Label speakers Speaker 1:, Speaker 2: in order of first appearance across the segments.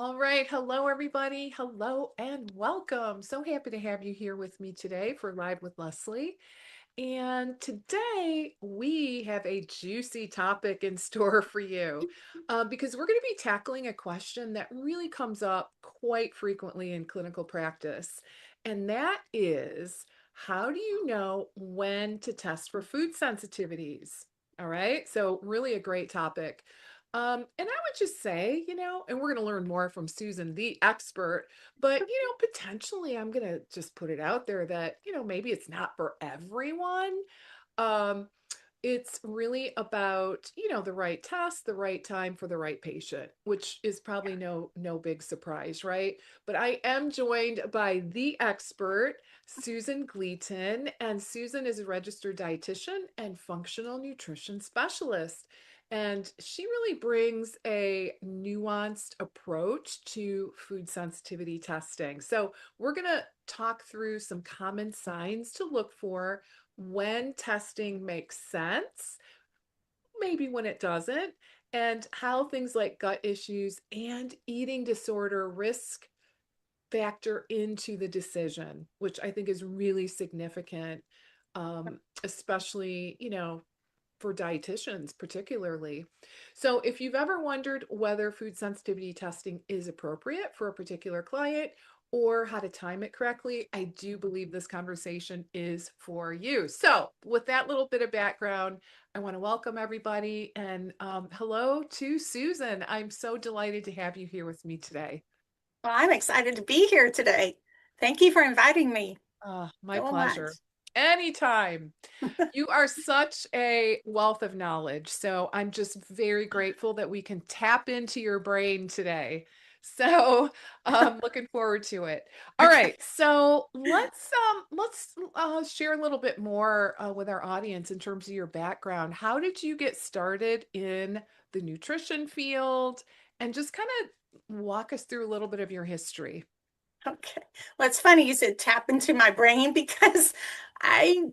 Speaker 1: All right. Hello, everybody. Hello and welcome. So happy to have you here with me today for Live with Leslie. And today we have a juicy topic in store for you because we're going to be tackling a question that really comes up quite frequently in clinical practice. And that is, how do you know when to test for food sensitivities? All right. So, really a great topic. And I would just say, and we're going to learn more from Susan, the expert, but, potentially I'm going to just put it out there that, maybe it's not for everyone. Um, it's really about, the right test, the right time for the right patient, which is probably no big surprise, right? But I am joined by the expert, Susan Gleaton, and Susan is a registered dietitian and functional nutrition specialist. And she really brings a nuanced approach to food sensitivity testing. So, we're going to talk through some common signs to look for when testing makes sense, maybe when it doesn't, and how things like gut issues and eating disorder risk factor into the decision, which I think is really significant, especially, for dietitians particularly. So if you've ever wondered whether food sensitivity testing is appropriate for a particular client or how to time it correctly, I do believe this conversation is for you. So with that little bit of background, I want to welcome everybody and hello to Susan. I'm so delighted to have you here with me today.
Speaker 2: Well, I'm excited to be here today. Thank you for inviting me
Speaker 1: My
Speaker 2: so much.
Speaker 1: pleasure. Anytime. You are such a wealth of knowledge. So I'm just very grateful that we can tap into your brain today. So looking forward to it. All
Speaker 2: Okay.
Speaker 1: right. So let's share a little bit more with our audience in terms of your background. How did you get started in the nutrition field? And just kind of walk us through a little bit of your history.
Speaker 2: Okay. Well, it's funny you said tap into my brain because I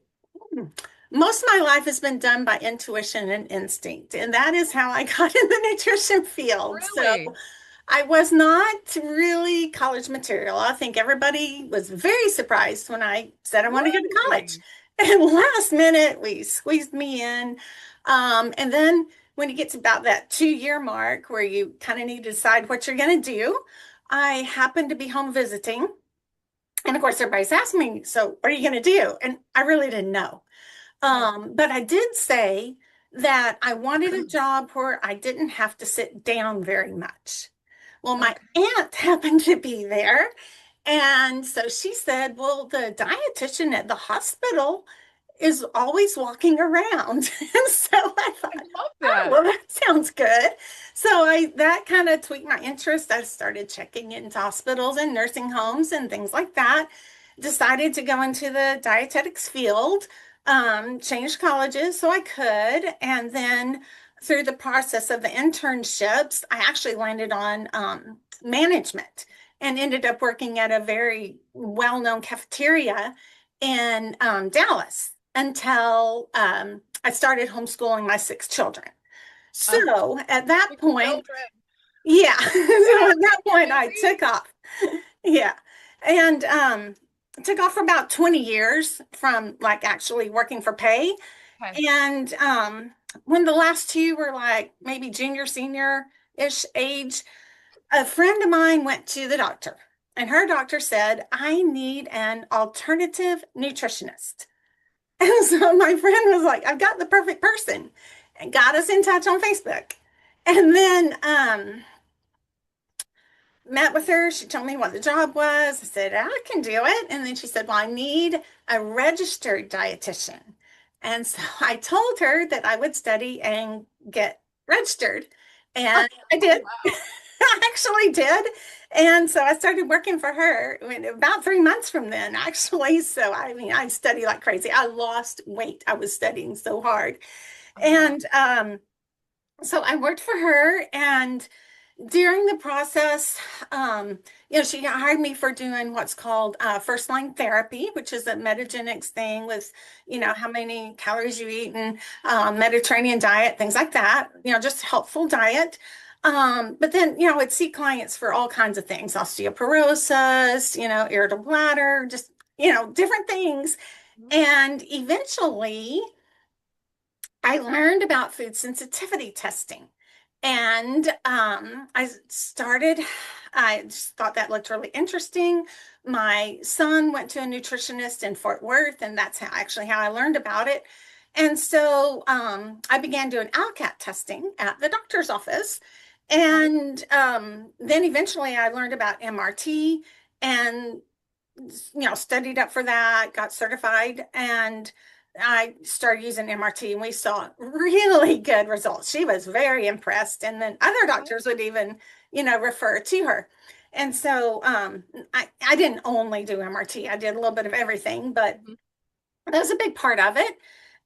Speaker 2: most of my life has been done by intuition and instinct, and that is how I got in the nutrition field. So
Speaker 1: Really?
Speaker 2: I was not really college material. I think everybody was very surprised when I said I want to go to college.
Speaker 1: Really?
Speaker 2: And last minute, we squeezed me in. And then when you get to about that 2 year mark where you kind of need to decide what you're going to do, I happened to be home visiting. And of course, everybody's asking me, so what are you going to do? And I really didn't know.
Speaker 1: Okay.
Speaker 2: But I did say that I wanted a job where I didn't have to sit down very much. Well, my
Speaker 1: Okay.
Speaker 2: aunt happened to be there. And so she said, well, the dietitian at the hospital is always walking around. And so I
Speaker 1: I
Speaker 2: thought,
Speaker 1: love
Speaker 2: oh,
Speaker 1: that.
Speaker 2: well, that sounds good. So that kind of tweaked my interest. I started checking into hospitals and nursing homes and things like that. Decided to go into the dietetics field, changed colleges so I could. And then through the process of the internships, I actually landed on management and ended up working at a very well-known cafeteria in Dallas until I started homeschooling my 6 children.
Speaker 1: Oh,
Speaker 2: So at that
Speaker 1: 6 children.
Speaker 2: point, yeah, so
Speaker 1: Wow,
Speaker 2: at that
Speaker 1: keep you
Speaker 2: point I took
Speaker 1: busy.
Speaker 2: off. Yeah. And took off for about 20 years from like actually working for pay.
Speaker 1: Okay.
Speaker 2: And when the last two were like maybe junior, senior-ish age, a friend of mine went to the doctor, and her doctor said, I need an alternative nutritionist. And so my friend was like, I've got the perfect person, and got us in touch on Facebook. And then met with her. She told me what the job was. I said, I can do it. And then she said, well, I need a registered dietitian. And so I told her that I would study and get registered. And I
Speaker 1: Oh,
Speaker 2: did.
Speaker 1: wow.
Speaker 2: I actually did. And so I started working for her in about 3 months from then, actually. So I mean, I studied like crazy. I lost weight. I was studying so hard.
Speaker 1: Oh, wow.
Speaker 2: And so I worked for her, and during the process, she hired me for doing what's called first line therapy, which is a metagenics thing with, how many calories you eat and Mediterranean diet, things like that, just helpful diet. But then, I'd see clients for all kinds of things, osteoporosis, irritable bladder, just, different things.
Speaker 1: Mhm.
Speaker 2: And eventually I learned about food sensitivity testing. And I just thought that looked really interesting. My son went to a nutritionist in Fort Worth, and that's how I learned about it. And so I began doing ALCAT testing at the doctor's office.
Speaker 1: Okay.
Speaker 2: And then eventually I learned about MRT and studied up for that, got certified, and I started using MRT, and we saw really good results. She was very impressed, and then other
Speaker 1: Okay.
Speaker 2: doctors would even, refer to her. And so I didn't only do MRT, I did a little bit of everything, but
Speaker 1: Mhm.
Speaker 2: that was a big part of it.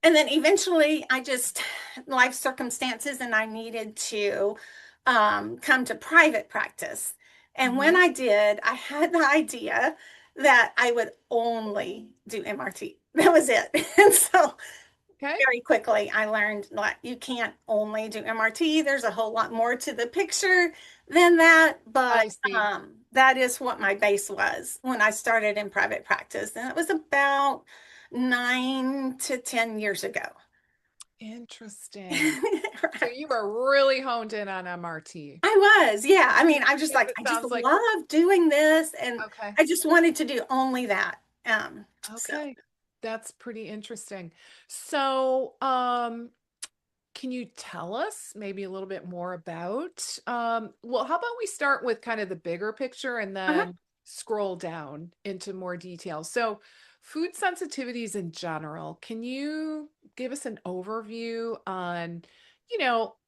Speaker 2: And then eventually I just, life circumstances, and I needed to come to private practice. And when
Speaker 1: Mhm.
Speaker 2: I did, I had the idea that I would only do MRT. That was it. And so
Speaker 1: Okay.
Speaker 2: very quickly I learned like you can't only do MRT. There's a whole lot more to the picture than that, but
Speaker 1: I see.
Speaker 2: that is what my base was when I started in private practice, and it was about 9 to 10 years ago.
Speaker 1: Interesting. So
Speaker 2: Right.
Speaker 1: you were really honed in on MRT.
Speaker 2: I was, yeah. I mean, I'm just
Speaker 1: Because
Speaker 2: like,
Speaker 1: it
Speaker 2: I just
Speaker 1: sounds like,
Speaker 2: love doing this, and
Speaker 1: okay.
Speaker 2: I just wanted to do only that. So
Speaker 1: Okay. That's pretty interesting. So, can you tell us maybe a little bit more about, well, how about we start with kind of the bigger picture and
Speaker 2: uh-huh,
Speaker 1: then scroll down into more detail. So, food sensitivities in general, can you give us an overview on,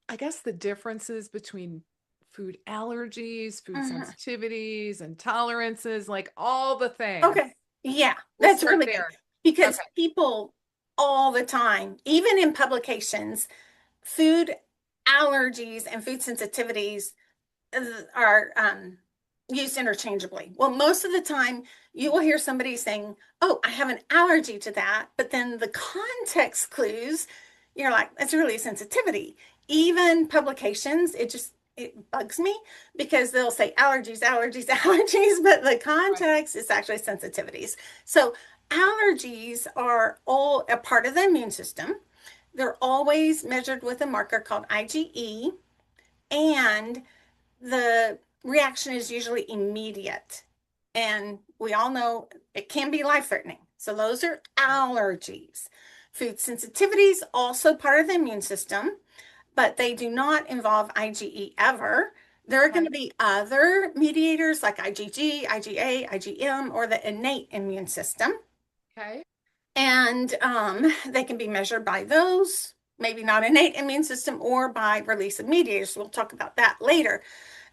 Speaker 1: I guess the differences between food allergies, food
Speaker 2: uh-huh.
Speaker 1: sensitivities, intolerances, like all the things?
Speaker 2: Okay. Yeah,
Speaker 1: We'll
Speaker 2: that's
Speaker 1: start
Speaker 2: really good
Speaker 1: there.
Speaker 2: because
Speaker 1: Okay.
Speaker 2: people all the time, even in publications, food allergies and food sensitivities are used interchangeably. Well, most of the time, you will hear somebody saying, "Oh, I have an allergy to that," but then the context clues, you're like, "That's really a sensitivity." Even publications, it bugs me because they'll say allergies, allergies, allergies, but the
Speaker 1: Right.
Speaker 2: context is actually sensitivities. So allergies are all a part of the immune system. They're always measured with a marker called IgE, and the reaction is usually immediate. And we all know it can be life threatening. So those are
Speaker 1: Right.
Speaker 2: allergies. Food sensitivities, also part of the immune system, but they do not involve IgE ever. There are going
Speaker 1: Okay.
Speaker 2: to be other mediators like IgG, IgA, IgM, or the innate immune system.
Speaker 1: Okay.
Speaker 2: And they can be measured by those, maybe not innate immune system, or by release of mediators. We'll talk about that later.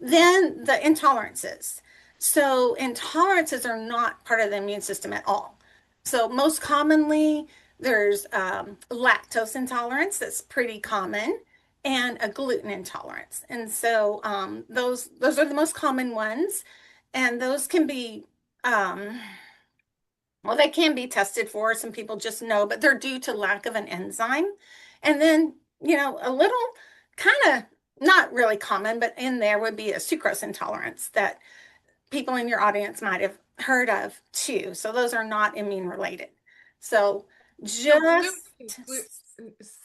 Speaker 2: Then the intolerances. So intolerances are not part of the immune system at all. So most commonly, there's lactose intolerance that's pretty common, and a gluten intolerance. And so those are the most common ones, and those can be well, they can be tested for. Some people just know, but they're due to lack of an enzyme. And then, a little kind of not really common, but in there would be a sucrose intolerance that people in your audience might have heard of too. So those are not immune related. So
Speaker 1: So gluten,
Speaker 2: just,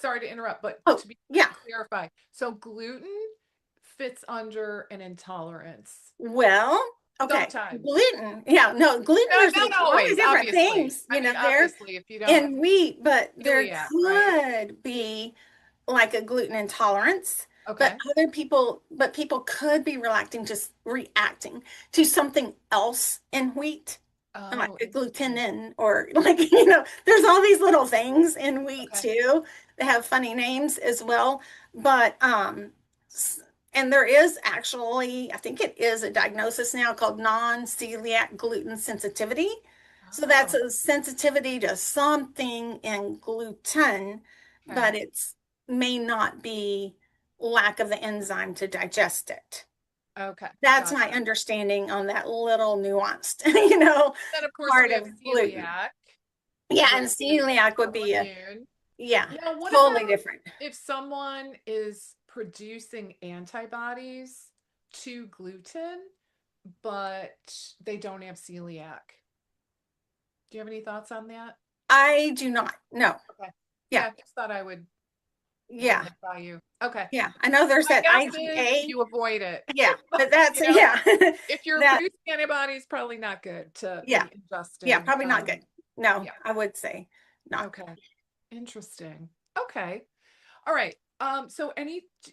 Speaker 1: sorry to interrupt, but
Speaker 2: oh,
Speaker 1: to
Speaker 2: yeah.
Speaker 1: clarify, so gluten fits under an intolerance
Speaker 2: Well, okay.
Speaker 1: sometimes.
Speaker 2: Gluten. Yeah, no, gluten, there's
Speaker 1: Not
Speaker 2: a lot of
Speaker 1: always,
Speaker 2: different
Speaker 1: obviously.
Speaker 2: things,
Speaker 1: I mean,
Speaker 2: there
Speaker 1: obviously, if you don't
Speaker 2: in wheat, but there
Speaker 1: celiac, right?
Speaker 2: could be like a gluten intolerance, but
Speaker 1: Okay.
Speaker 2: people could be reacting to something else in wheat, like
Speaker 1: Oh,
Speaker 2: a
Speaker 1: interesting.
Speaker 2: glutenin, or like, there's all these little things in wheat
Speaker 1: Okay.
Speaker 2: too. They have funny names as well. But and there is actually, I think it is a diagnosis now called non-celiac gluten sensitivity. So that's
Speaker 1: Oh,
Speaker 2: a sensitivity to something in gluten,
Speaker 1: okay.
Speaker 2: but it's may not be lack of the enzyme to digest it.
Speaker 1: Okay.
Speaker 2: That's my
Speaker 1: Gotcha.
Speaker 2: understanding on that little nuanced,
Speaker 1: Then, of course, we
Speaker 2: part
Speaker 1: have
Speaker 2: of gluten.
Speaker 1: celiac,
Speaker 2: Yeah, and
Speaker 1: which is
Speaker 2: celiac would be
Speaker 1: autoimmune.
Speaker 2: yeah,
Speaker 1: Now, what
Speaker 2: totally
Speaker 1: about
Speaker 2: different.
Speaker 1: if someone is producing antibodies to gluten, but they don't have celiac. Do you have any thoughts on that?
Speaker 2: I do not. No.
Speaker 1: Okay.
Speaker 2: Yeah.
Speaker 1: Yeah, just thought I would run
Speaker 2: Yeah.
Speaker 1: that by you. Okay.
Speaker 2: Yeah. I know there's
Speaker 1: My
Speaker 2: that
Speaker 1: guess is
Speaker 2: IgA.
Speaker 1: you avoid it.
Speaker 2: Yeah. But that's,
Speaker 1: You know,
Speaker 2: yeah.
Speaker 1: if you're
Speaker 2: That,
Speaker 1: producing antibodies, probably not good to
Speaker 2: yeah.
Speaker 1: be
Speaker 2: Yeah.
Speaker 1: ingesting.
Speaker 2: Probably not good. No,
Speaker 1: Yeah.
Speaker 2: I would say not.
Speaker 1: Okay. Interesting. Okay. All right. So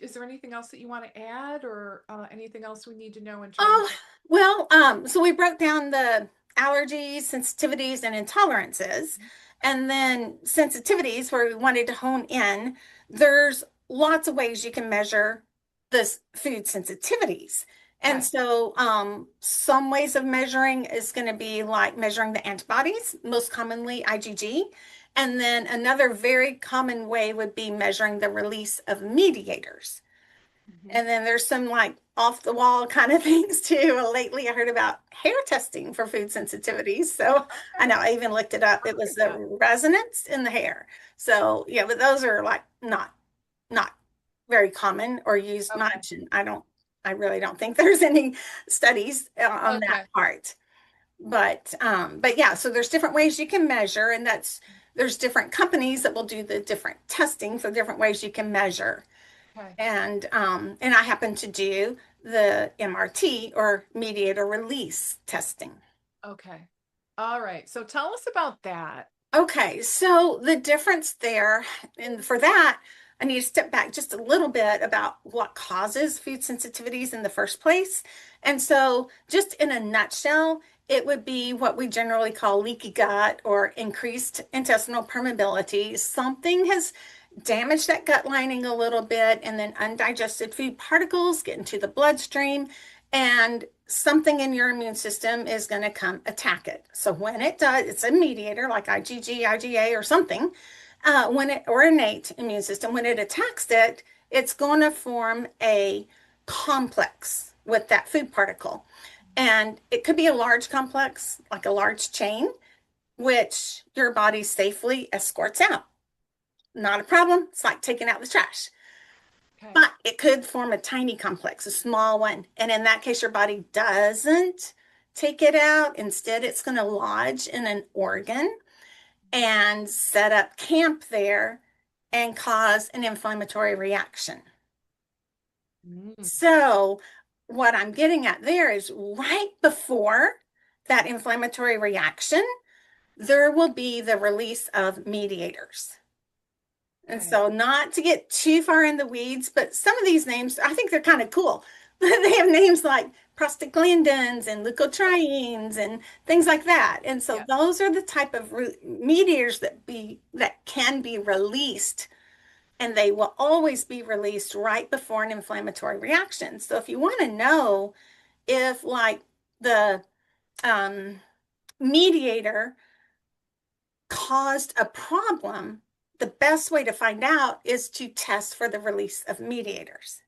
Speaker 1: is there anything else that you want to add or anything else we need to know in terms
Speaker 2: Oh,
Speaker 1: of?
Speaker 2: well, so we broke down the allergies, sensitivities, and intolerances. And then sensitivities, where we wanted to hone in, there's lots of ways you can measure this food sensitivities. And
Speaker 1: Okay.
Speaker 2: so some ways of measuring is going to be like measuring the antibodies, most commonly IgG. And then another very common way would be measuring the release of mediators.
Speaker 1: Mhm.
Speaker 2: And then there's some like off the wall kind of things too. Well, lately I heard about hair testing for food sensitivities. So I
Speaker 1: Okay.
Speaker 2: know I even looked it up.
Speaker 1: I'll
Speaker 2: It
Speaker 1: look
Speaker 2: was
Speaker 1: at
Speaker 2: the
Speaker 1: that.
Speaker 2: resonance in the hair. So yeah, but those are like not very common or used
Speaker 1: Okay.
Speaker 2: much. And I really don't think there's any studies on that
Speaker 1: Okay.
Speaker 2: part. But yeah, so there's different ways you can measure, and there's different companies that will do the different testing for different ways you can measure.
Speaker 1: Okay.
Speaker 2: And I happen to do the MRT or mediator release testing.
Speaker 1: Okay. All right. So tell us about that.
Speaker 2: Okay, so the difference there, and for that, I need to step back just a little bit about what causes food sensitivities in the first place. And so, just in a nutshell, it would be what we generally call leaky gut or increased intestinal permeability. Something has damaged that gut lining a little bit, and then undigested food particles get into the bloodstream, and something in your immune system is going to come attack it. So when it does, it's a mediator like IgG, IgA, or something. When it or innate immune system, when it attacks it, it's going to form a complex with that food particle, and it could be a large complex, like a large chain, which your body safely escorts out. Not a problem. It's like taking out the trash.
Speaker 1: Okay.
Speaker 2: But it could form a tiny complex, a small one. And in that case, your body doesn't take it out. Instead, it's going to lodge in an organ and set up camp there and cause an inflammatory reaction.
Speaker 1: Mm.
Speaker 2: So, what I'm getting at there is right before that inflammatory reaction, there will be the release of mediators. And
Speaker 1: Okay.
Speaker 2: so, not to get too far in the weeds, but some of these names, I think they're kind of cool. They have names like prostaglandins and leukotrienes and things like that. And so,
Speaker 1: Yeah.
Speaker 2: those are the type of mediators that can be released, and they will always be released right before an inflammatory reaction. So, if you want to know if like the um, mediator caused a problem, the best way to find out is to test for the release of mediators.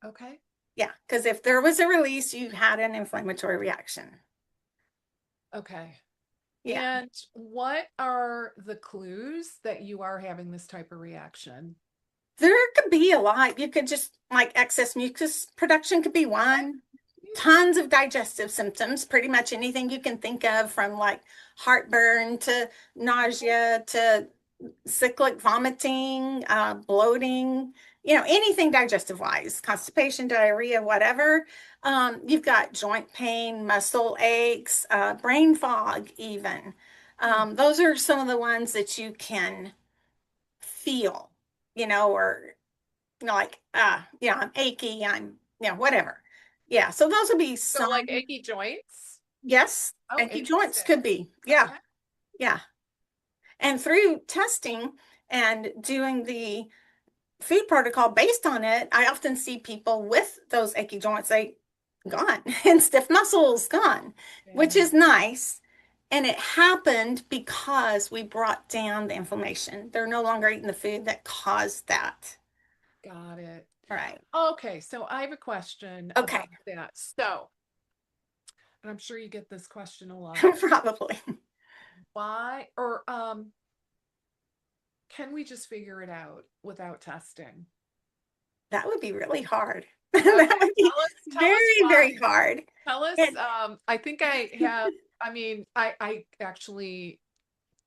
Speaker 1: Okay.
Speaker 2: Yeah, because if there was a release, you had an inflammatory reaction.
Speaker 1: Okay.
Speaker 2: Yeah,
Speaker 1: And what are the clues that you are having this type of reaction?
Speaker 2: there could be a lot. You could just like excess mucus production could be
Speaker 1: Okay.
Speaker 2: one.
Speaker 1: Yeah.
Speaker 2: Tons of digestive symptoms, pretty much anything you can think of, from like heartburn to nausea to cyclic vomiting, bloating, anything digestive wise, constipation, diarrhea, whatever. You've got joint pain, muscle aches, brain fog, even.
Speaker 1: Hmm.
Speaker 2: Those are some of the ones that you can feel, or like, I'm achy, whatever. Yeah, so those would be
Speaker 1: So
Speaker 2: some.
Speaker 1: like achy joints?
Speaker 2: Yes,
Speaker 1: Oh,
Speaker 2: achy joints
Speaker 1: interesting.
Speaker 2: could be. Yeah,
Speaker 1: Okay.
Speaker 2: yeah. And through testing and doing the food protocol based on it, I often see people with those achy joints, they gone, and stiff muscles gone, which
Speaker 1: Yeah.
Speaker 2: is nice. And it happened because we brought down the inflammation. They're no longer eating the food that caused that.
Speaker 1: Got it.
Speaker 2: All right.
Speaker 1: Okay, so I have a question
Speaker 2: Okay.
Speaker 1: about that. So, and I'm sure you get this question a lot.
Speaker 2: Probably.
Speaker 1: Why or can we just figure it out without testing?
Speaker 2: That would be really hard.
Speaker 1: Okay,
Speaker 2: That would be
Speaker 1: tell us
Speaker 2: very,
Speaker 1: why.
Speaker 2: very hard.
Speaker 1: Tell us,
Speaker 2: And
Speaker 1: I think I have, I mean, I actually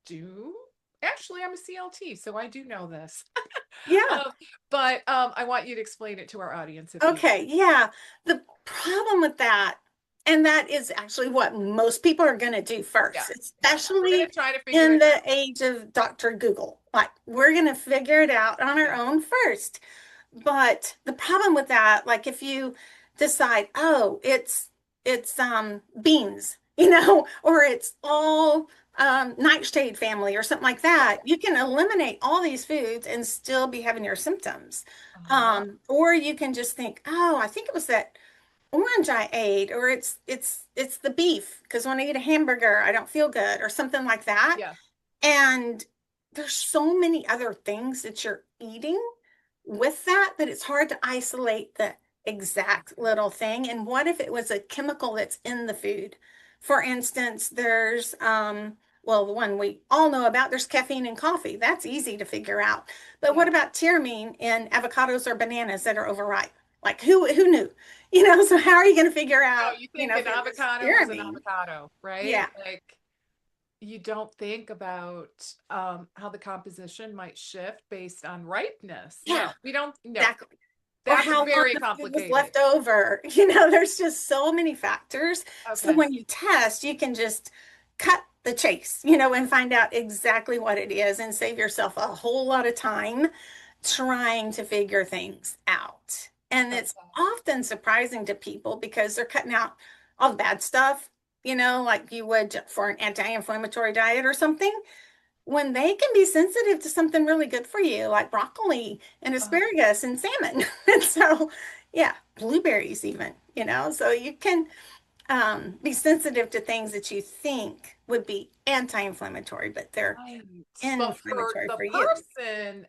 Speaker 1: do. Actually, I'm a CLT, so I do know this.
Speaker 2: yeah,
Speaker 1: Um, but I want you to explain it to our audience if you.
Speaker 2: okay, yeah. The problem with that, and that is actually what most people are going to do
Speaker 1: Yeah,
Speaker 2: first,
Speaker 1: yeah. We're gonna
Speaker 2: especially
Speaker 1: try to figure
Speaker 2: in
Speaker 1: it
Speaker 2: the
Speaker 1: out.
Speaker 2: age of Dr. Google. Like, we're going to figure it out on our
Speaker 1: Yeah.
Speaker 2: own first. But the problem with that, like if you decide, oh, it's beans, or it's all nightshade family or something like that, you can eliminate all these foods and still be having your symptoms.
Speaker 1: Uh-huh.
Speaker 2: Or you can just think, oh, I think it was that orange I ate, or it's the beef because when I eat a hamburger, I don't feel good, or something like that.
Speaker 1: Yeah.
Speaker 2: And there's so many other things that you're eating with that it's hard to isolate the exact little thing. And what if it was a chemical that's in the food? For instance, there's well, the one we all know about, there's caffeine in coffee. That's easy to figure out. But what
Speaker 1: Yeah.
Speaker 2: about tyramine in avocados or bananas that are overripe? Like who knew? So how are you going to figure
Speaker 1: No,
Speaker 2: out,
Speaker 1: you think
Speaker 2: if
Speaker 1: an
Speaker 2: it was
Speaker 1: avocado is an
Speaker 2: tyramine?
Speaker 1: avocado, right?
Speaker 2: Yeah,
Speaker 1: Like you don't think about how the composition might shift based on ripeness.
Speaker 2: yeah,
Speaker 1: No, we don't. No,
Speaker 2: exactly. Or
Speaker 1: that's
Speaker 2: how long
Speaker 1: very
Speaker 2: the food was
Speaker 1: complicated.
Speaker 2: left over. There's just so many factors. So
Speaker 1: Okay.
Speaker 2: when you test, you can just cut the chase, and find out exactly what it is and save yourself a whole lot of time trying to figure things out. And it's
Speaker 1: Okay.
Speaker 2: often surprising to people because they're cutting out all the bad stuff, like you would for an anti-inflammatory diet or something, when they can be sensitive to something really good for you, like broccoli and
Speaker 1: Uh,
Speaker 2: asparagus and salmon. And so, yeah, blueberries even, so you can be sensitive to things that you think would be anti-inflammatory, but they're
Speaker 1: right. But for
Speaker 2: inflammatory
Speaker 1: the
Speaker 2: for you.
Speaker 1: person,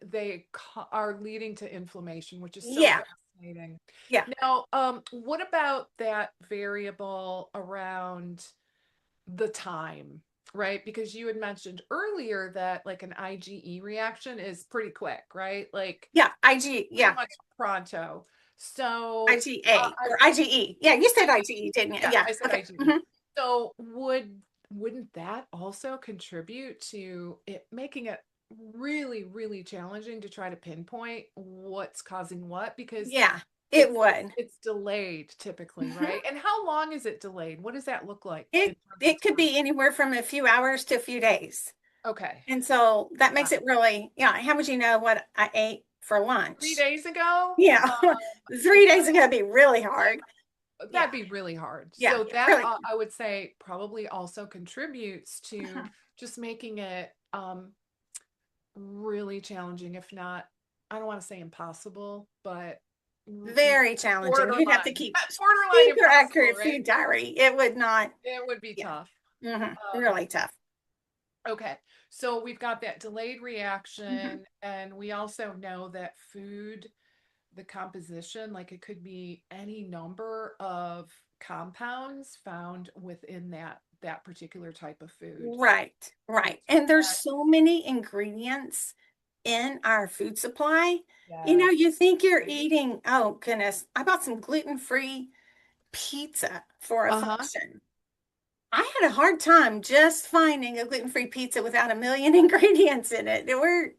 Speaker 1: are leading to inflammation, which is so
Speaker 2: Yeah,
Speaker 1: fascinating.
Speaker 2: yeah.
Speaker 1: Now, what about that variable around the time, right? Because you had mentioned earlier that like an IgE reaction is pretty quick, right? Like
Speaker 2: Yeah, IG,
Speaker 1: pretty
Speaker 2: yeah,
Speaker 1: much pronto. So,
Speaker 2: IgA or IgE. Yeah, you said IgE, didn't you?
Speaker 1: yeah,
Speaker 2: Yeah,
Speaker 1: I said
Speaker 2: okay.
Speaker 1: IgE.
Speaker 2: Mhm.
Speaker 1: So wouldn't that also contribute to it making it really, really challenging to try to pinpoint what's causing what? Because
Speaker 2: Yeah, it
Speaker 1: it's
Speaker 2: would.
Speaker 1: it's delayed typically,
Speaker 2: Mhm.
Speaker 1: right? And how long is it delayed? What does that look like in
Speaker 2: It
Speaker 1: terms of
Speaker 2: it could
Speaker 1: time?
Speaker 2: be anywhere from a few hours to a few days.
Speaker 1: Okay.
Speaker 2: And so that makes
Speaker 1: Wow.
Speaker 2: it really, yeah. How would you know what I ate for
Speaker 1: 3
Speaker 2: lunch?
Speaker 1: days ago,
Speaker 2: Yeah. 3 days ago would be really hard.
Speaker 1: that'd
Speaker 2: Yeah.
Speaker 1: be really hard.
Speaker 2: Yeah.
Speaker 1: So that
Speaker 2: Really.
Speaker 1: I would say probably also contributes to
Speaker 2: Mhm.
Speaker 1: just making it really challenging, if not, I don't want to say impossible, but
Speaker 2: Very challenging. You'd have to
Speaker 1: borderline,
Speaker 2: keep
Speaker 1: borderline
Speaker 2: super
Speaker 1: impossible,
Speaker 2: accurate
Speaker 1: right?
Speaker 2: food diary. It would not,
Speaker 1: It would be
Speaker 2: yeah.
Speaker 1: tough. Um,
Speaker 2: Really tough.
Speaker 1: okay, so we've got that delayed
Speaker 2: Mhm.
Speaker 1: reaction, and we also know that food, the composition, like it could be any number of compounds found within that particular type of food.
Speaker 2: Right.
Speaker 1: And
Speaker 2: Right.
Speaker 1: so
Speaker 2: And there's
Speaker 1: that,
Speaker 2: so many ingredients in our food supply.
Speaker 1: yes,
Speaker 2: You think you're
Speaker 1: right?
Speaker 2: eating, oh goodness, I bought some gluten-free pizza for a
Speaker 1: Uh-huh.
Speaker 2: function. I had a hard time just finding a gluten-free pizza without a million ingredients in it. There were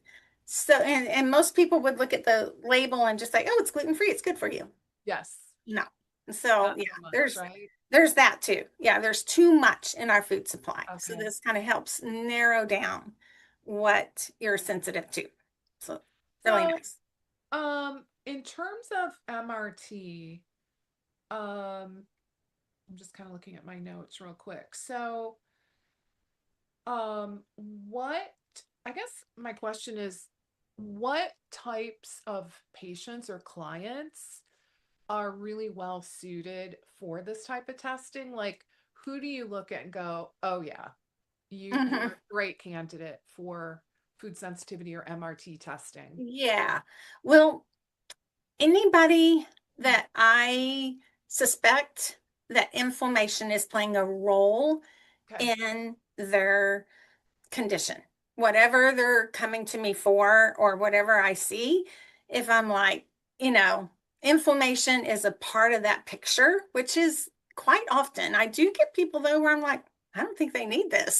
Speaker 2: so, and most people would look at the label and just say, "Oh, it's gluten-free. It's good for you."
Speaker 1: Yes,
Speaker 2: No. So,
Speaker 1: not
Speaker 2: yeah,
Speaker 1: so much,
Speaker 2: there's
Speaker 1: right?
Speaker 2: there's that too. Yeah, there's too much in our food supply. So
Speaker 1: Okay.
Speaker 2: this kind of helps narrow down what you're sensitive to. So, really
Speaker 1: So,
Speaker 2: nice.
Speaker 1: in terms of MRT, I'm just kind of looking at my notes real quick. So, what, I guess my question is, what types of patients or clients are really well suited for this type of testing? Like, who do you look at and go, oh yeah, you're
Speaker 2: Mhm.
Speaker 1: a great candidate for food sensitivity or MRT testing?
Speaker 2: Yeah. Well, anybody that I suspect that inflammation is playing a role
Speaker 1: Okay.
Speaker 2: in their condition, whatever they're coming to me for, or whatever I see, if I'm like, you know, inflammation is a part of that picture, which is quite often. I do get people though where I'm like, I don't think they need this,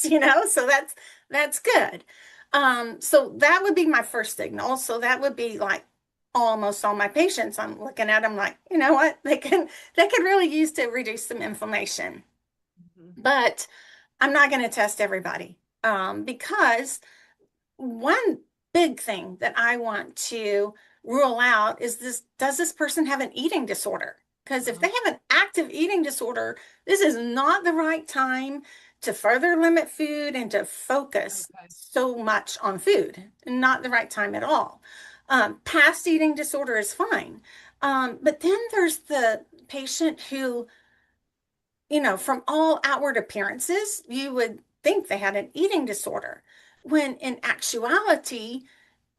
Speaker 2: so that's good. So that would be my first signal. So that would be like almost all my patients. I'm looking at them like, you know what, they could really use to reduce some inflammation.
Speaker 1: Mhm.
Speaker 2: But I'm not going to test everybody because one big thing that I want to rule out is this, does this person have an eating disorder? Because if they
Speaker 1: Oh,
Speaker 2: have an active eating disorder, this is not the right time to further limit food and to focus
Speaker 1: okay.
Speaker 2: so much on food. Not the right time at all. Past eating disorder is fine. But then there's the patient who, from all outward appearances, you would think they had an eating disorder, when in actuality,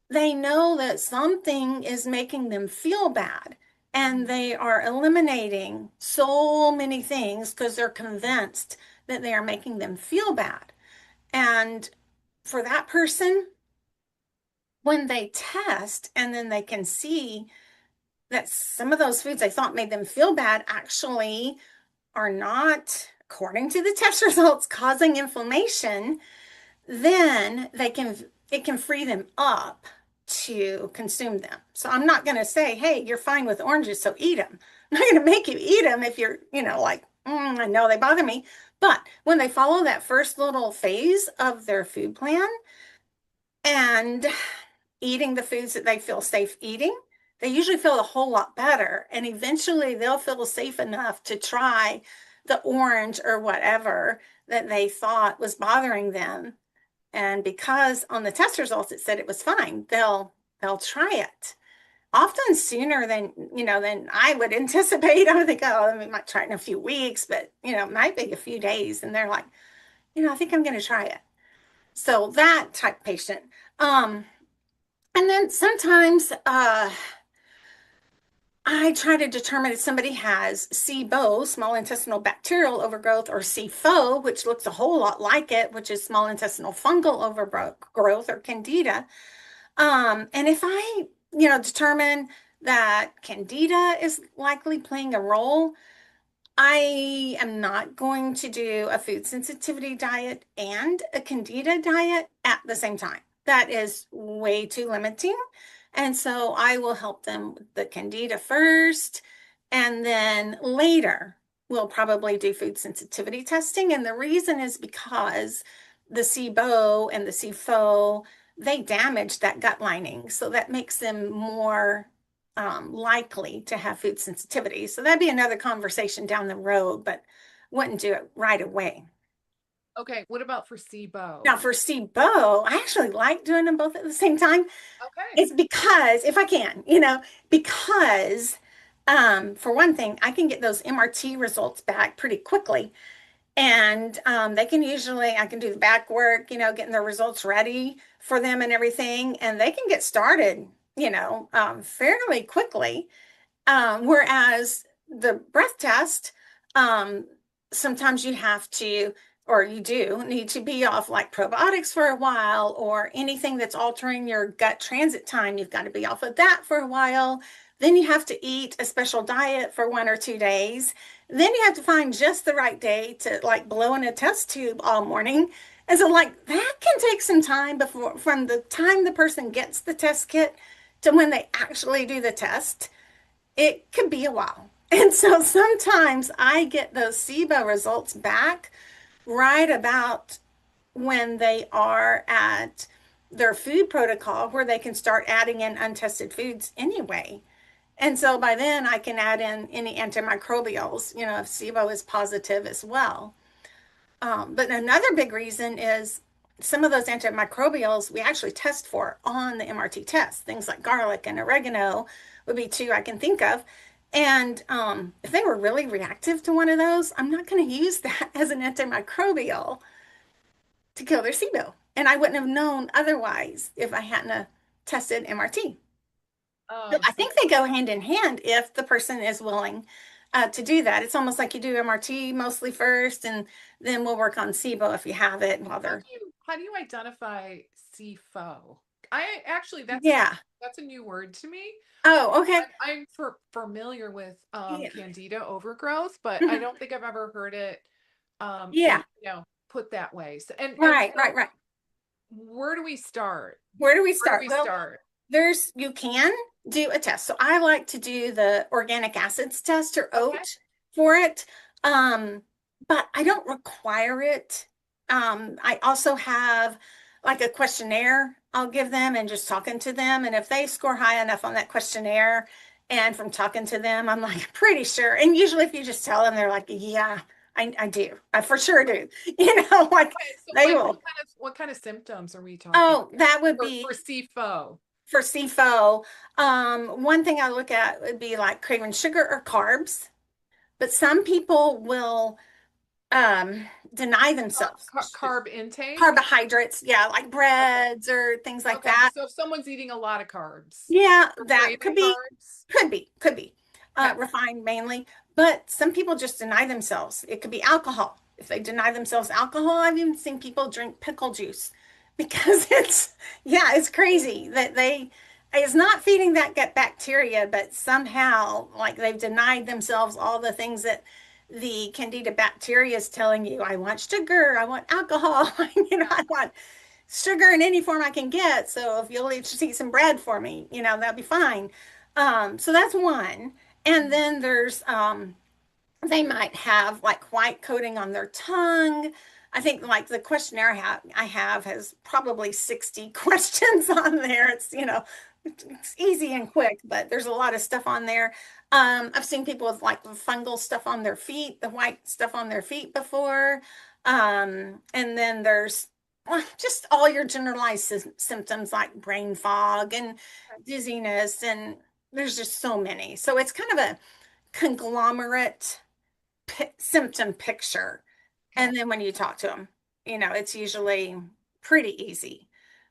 Speaker 2: they know that something is making them feel bad. And
Speaker 1: Mhm.
Speaker 2: they are eliminating so many things because they're convinced that they are making them feel bad. And for that person, when they test and then they can see that some of those foods they thought made them feel bad actually are not, according to the test results, causing inflammation, then it can free them up to consume them. So I'm not going to say, hey, you're fine with oranges, so eat them. I'm not going to make you eat them if you're, like, I know they bother me. But when they follow that first little phase of their food plan and eating the foods that they feel safe eating, they usually feel a whole lot better. And eventually they'll feel safe enough to try the orange or whatever that they thought was bothering them. And because on the test results it said it was fine, they'll try it. Often sooner than I would anticipate. I would think, oh, we might try it in a few weeks, but it might be a few days. And they're like, I think I'm gonna try it. So that type patient. Um, and then sometimes I try to determine if somebody has SIBO, small intestinal bacterial overgrowth, or SIFO, which looks a whole lot like it, which is small intestinal fungal overgrowth, or Candida. And if I, determine that Candida is likely playing a role, I am not going to do a food sensitivity diet and a Candida diet at the same time. That is way too limiting. And so I will help them with the Candida first, and then later we'll probably do food sensitivity testing. And the reason is because the SIBO and the SIFO, they damage that gut lining. So that makes them more likely to have food sensitivity. So that'd be another conversation down the road, but wouldn't do it right away.
Speaker 1: Okay, what about for SIBO?
Speaker 2: Now, for SIBO, I actually like doing them both at the same time.
Speaker 1: Okay.
Speaker 2: It's because, if I can, because for one thing, I can get those MRT results back pretty quickly. And they can usually, I can do the back work, getting the results ready for them and everything. And they can get started, fairly quickly. Whereas the breath test, um, sometimes you have to, or you do need to be off like probiotics for a while, or anything that's altering your gut transit time. You've got to be off of that for a while. Then you have to eat a special diet for 1 or 2 days. Then you have to find just the right day to like blow in a test tube all morning. And so, like, that can take some time before, from the time the person gets the test kit to when they actually do the test, it could be a while. And so sometimes I get those SIBO results back right about when they are at their food protocol where they can start adding in untested foods anyway. And so by then I can add in any antimicrobials, if SIBO is positive as well. But another big reason is some of those antimicrobials we actually test for on the MRT test. Things like garlic and oregano would be two I can think of. And if they were really reactive to one of those, I'm not going to use that as an antimicrobial to kill their SIBO. And I wouldn't have known otherwise if I hadn't tested MRT. So
Speaker 1: Oh,
Speaker 2: I
Speaker 1: so
Speaker 2: think they go hand in hand if the person is willing to do that. It's almost like you do MRT mostly first, and then we'll work on SIBO if you have it while they're.
Speaker 1: how do you identify CFO? I actually
Speaker 2: Yeah.
Speaker 1: that's a new word to me.
Speaker 2: Oh, okay.
Speaker 1: I'm familiar with
Speaker 2: Yeah.
Speaker 1: Candida overgrowth, but I
Speaker 2: Mhm.
Speaker 1: don't think I've ever heard it
Speaker 2: Yeah.
Speaker 1: put that way. So, and
Speaker 2: Right, right,
Speaker 1: so
Speaker 2: right.
Speaker 1: where do we start?
Speaker 2: Where do we
Speaker 1: Where do
Speaker 2: start?
Speaker 1: we
Speaker 2: Well,
Speaker 1: start?
Speaker 2: you can do a test. So I like to do the organic acids test or
Speaker 1: Okay.
Speaker 2: OAT for it. Um, but I don't require it. I also have like a questionnaire I'll give them and just talking to them. And if they score high enough on that questionnaire and from talking to them, I'm like pretty sure. And usually if you just tell them, they're like, yeah, I do. I for sure do. Like
Speaker 1: Okay, so
Speaker 2: they
Speaker 1: like
Speaker 2: will.
Speaker 1: what kind of symptoms are we talking
Speaker 2: Oh, that would
Speaker 1: for
Speaker 2: be
Speaker 1: CFO?
Speaker 2: for CFO, one thing I look at would be like craving sugar or carbs, but some people will deny themselves
Speaker 1: Carb intake?
Speaker 2: carbohydrates, yeah, like
Speaker 1: Okay.
Speaker 2: breads or things like
Speaker 1: Okay.
Speaker 2: that.
Speaker 1: So if someone's eating a lot of carbs,
Speaker 2: Yeah,
Speaker 1: they're
Speaker 2: that
Speaker 1: craving carbs.
Speaker 2: could be
Speaker 1: Okay.
Speaker 2: refined mainly, but some people just deny themselves. It could be alcohol. If they deny themselves alcohol, I've even seen people drink pickle juice because yeah, it's crazy that it's not feeding that gut bacteria, but somehow like they've denied themselves all the things that the Candida bacteria is telling you. I want sugar, I want alcohol,
Speaker 1: Yeah.
Speaker 2: I want sugar in any form I can get. So if you'll just eat some bread for me, that'd be fine. So that's one. And
Speaker 1: Mhm.
Speaker 2: then there's they might have like white coating on their tongue. I think like the questionnaire I have has probably 60 questions on there. It's easy and quick, but there's a lot of stuff on there. I've seen people with like fungal stuff on their feet, the white stuff on their feet before. And then there's just all your generalized symptoms like brain fog and dizziness, and there's just so many. So it's kind of a conglomerate symptom picture.
Speaker 1: Okay.
Speaker 2: And then when you talk to them, it's usually pretty easy.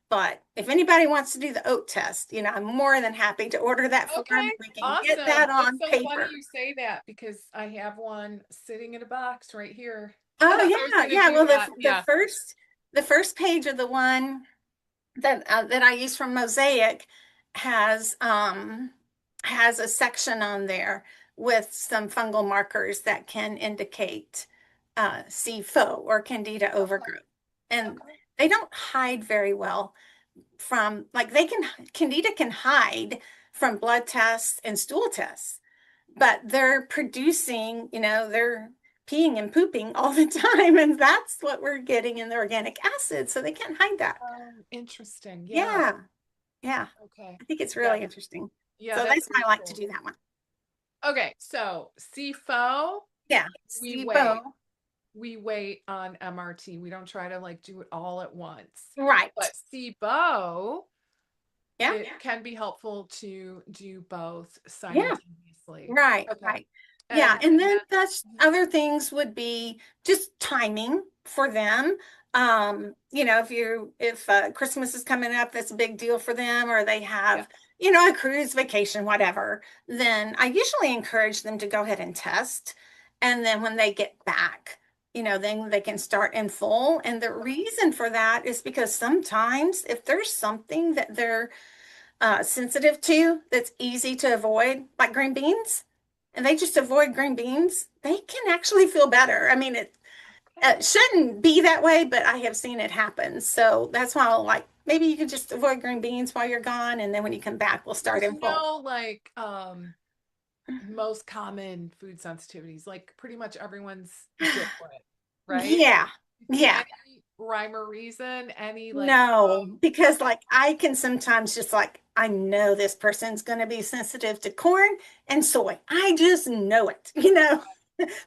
Speaker 2: But if anybody wants to do the oat test, I'm more than happy to order that for them.
Speaker 1: Okay,
Speaker 2: We can get
Speaker 1: awesome.
Speaker 2: that
Speaker 1: It's
Speaker 2: on
Speaker 1: so funny
Speaker 2: paper.
Speaker 1: you say that because I have one sitting in a box right here.
Speaker 2: Oh
Speaker 1: I was
Speaker 2: yeah,
Speaker 1: gonna
Speaker 2: yeah.
Speaker 1: do
Speaker 2: Well,
Speaker 1: that. Yeah.
Speaker 2: the first page of the one that I use from Mosaic has has a section on there with some fungal markers that can indicate CFO or Candida
Speaker 1: Okay.
Speaker 2: overgrowth. And
Speaker 1: Okay.
Speaker 2: they don't hide very well from like Candida can hide from blood tests and stool tests, but they're producing, they're peeing and pooping all the time, and that's what we're getting in the organic acid, so they can't hide that.
Speaker 1: Interesting. Yeah.
Speaker 2: Yeah, yeah.
Speaker 1: Okay.
Speaker 2: I think it's
Speaker 1: Yeah.
Speaker 2: really interesting.
Speaker 1: Yeah,
Speaker 2: So
Speaker 1: that's
Speaker 2: that's why
Speaker 1: very
Speaker 2: I like to
Speaker 1: cool.
Speaker 2: do that one.
Speaker 1: Okay, so CFO,
Speaker 2: Yeah,
Speaker 1: we
Speaker 2: SIBO.
Speaker 1: wait. We wait on MRT. We don't try to like do it all at once.
Speaker 2: Right.
Speaker 1: But SIBO,
Speaker 2: Yeah,
Speaker 1: it can be helpful to do both
Speaker 2: yeah.
Speaker 1: simultaneously.
Speaker 2: Right,
Speaker 1: Okay.
Speaker 2: right. Yeah, and
Speaker 1: And
Speaker 2: then
Speaker 1: then
Speaker 2: that's other things would be just timing for them. If Christmas is coming up, that's a big deal for them, or they
Speaker 1: yeah.
Speaker 2: have, a cruise vacation, whatever, then I usually encourage them to go ahead and test. And then when they get back, then they can start in full. And the reason for that is because sometimes if there's something that they're sensitive to that's easy to avoid, like green beans, and they just avoid green beans, they can actually feel better. I mean, it
Speaker 1: Okay.
Speaker 2: shouldn't be that way, but I have seen it happen. So that's why I'll like maybe you can just avoid green beans while you're gone, and then when you come back, we'll start
Speaker 1: There's
Speaker 2: in full.
Speaker 1: like most common food sensitivities, like pretty much everyone's different, right?
Speaker 2: Yeah,
Speaker 1: You see
Speaker 2: yeah.
Speaker 1: any rhyme or reason, any like,
Speaker 2: No, because
Speaker 1: okay,
Speaker 2: like I can sometimes just like I know this person's going to be sensitive to corn and soy. I just know it,